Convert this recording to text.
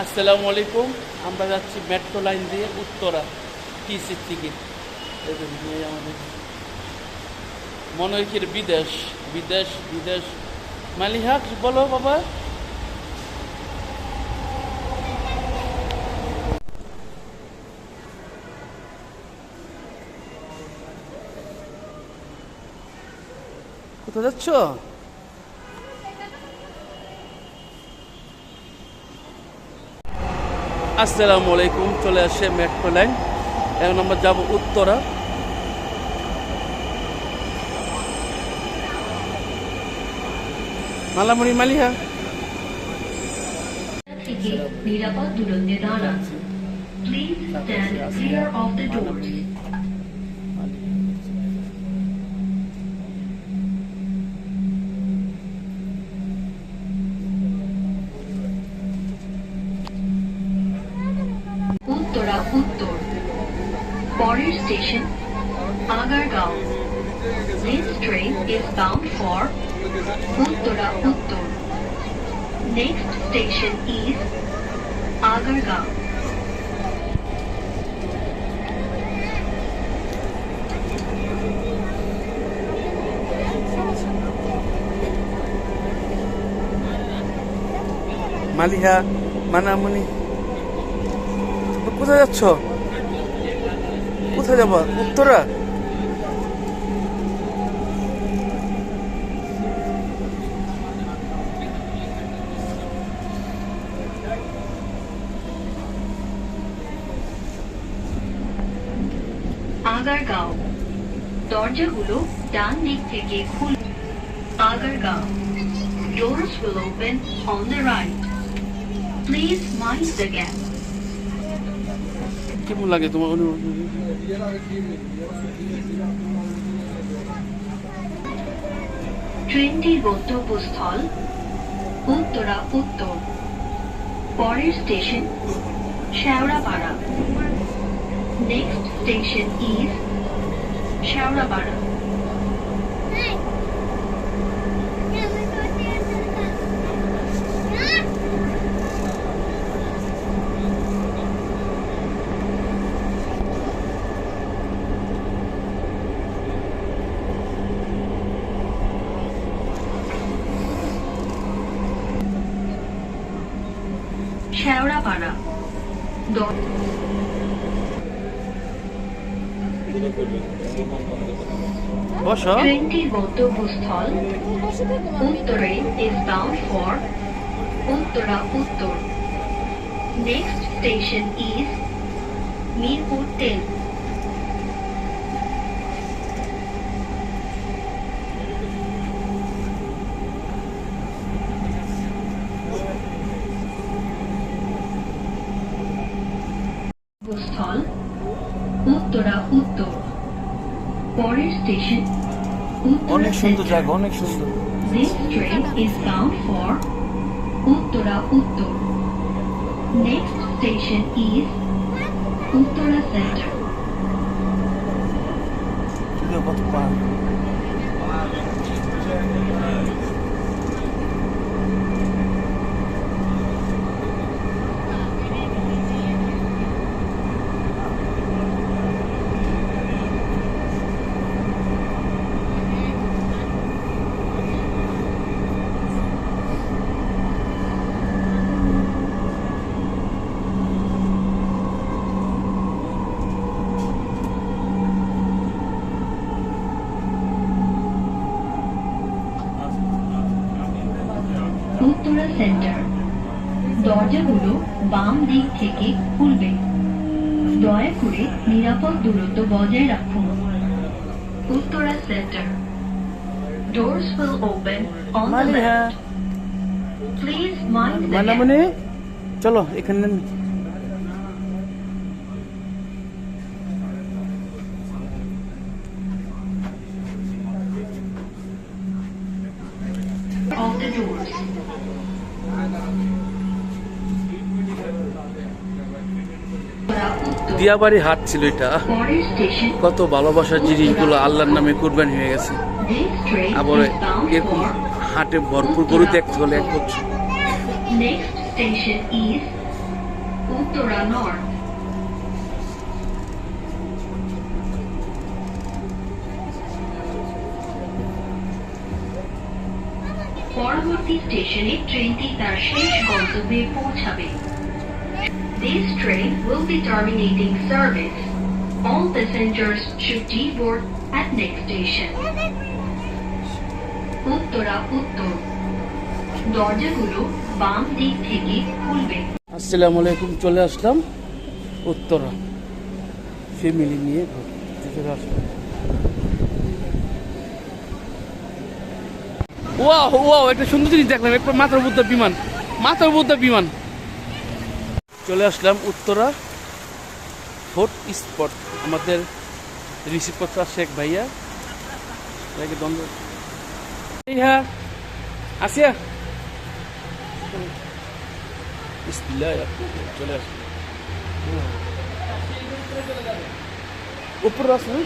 আসসালামু আলাইকুম। আমরা যাচ্ছি মেট্রো লাইন দিয়ে উত্তরা টিসির টিকিট। আমাদের মনে হয় কি বিদেশ বিদেশ বিদেশ মালিহা বলো বাবা। কোথায় যাচ্ছ? আসসালামু আলাইকুম। চলে আসছে মেট্রো লাইন। এখন আমরা যাবো উত্তরা। মালামণি মালিহা থেকে নিরাপদ দূরত্বে দাঁড়ান। Please stand clear of the doors. Uttara উত্তর। পরের station Agargaon. This train is bound for Uttara Uttar. Next station is Agargaon. Maliha Manamoni কোথায় যাচ্ছ? কোথায় যাবো? উত্তরা। আগারগাঁও। দরজাগুলো ডান দিক থেকে খুলবে। Agargaon. Doors will open on the right. Please mind the gap. কেমন লাগে তোমার অনুভূতি? ট্রেনটির গন্তব্যস্থল উত্তরা উত্তর। পরের station Shewrapara. Next station is Shewrapara. Shewrapara. বসো। ট্রেনটির গন্তব্যস্থল উত্তরে is bound for উত্তরা উত্তর। Next station is Mirpur 10. স্থল উত্তরা উত্তর। পরের স্টেশন অনেক সুন্দর জায়গা, অনেক সুন্দর। This train is bound for Uttara উত্তর। Next station is Uttara Center. কত পার্ক। উত্তরা সেন্টার। দরজাগুলো বাম দিক থেকে খুলবে। দয়া করে নিরাপদ দূরত্ব বজায় রাখুন। Uttara centre. Doors will open on the Maliha left. Please mind the gap. মানামণি চলো এখানে। Of the doors. দিয়াবাড়ি হাট ছিল এটা। পরের স্টেশন কত ভালোবাসার জিনিসগুলো আল্লাহর নামে কুরবানি হয়ে গেছে। This train আবার is bound এরকম for হাটে ভরপুর গরু দেখতে হলে এক বছর। Next station is Uttara North. পরবর্তী স্টেশনে ট্রেনটি তার শেষ গন্তব্যে পৌঁছাবে। This train will be terminating service. All passengers should deboard at next station. Uttara উত্তর। দরজাগুলো বাম দিক থেকে খুলবে। আসসালামু আলাইকুম, চলে আসলাম উত্তরা ফ্যামিলি নিয়ে ঘুরতে চলে আসলাম। ওয়াও ওয়াও, একটা সুন্দর জিনিস দেখলাম, একটা মাথার বুদ্ধা বিমান। চলে আসলাম উত্তরা ফোর্ট স্পট। আমাদের রিসিভ করতে আসছে এক ভাইয়া, দ্বন্দ্ব হ্যাঁ আসিয়া চলে আসবে উপরে আসবে।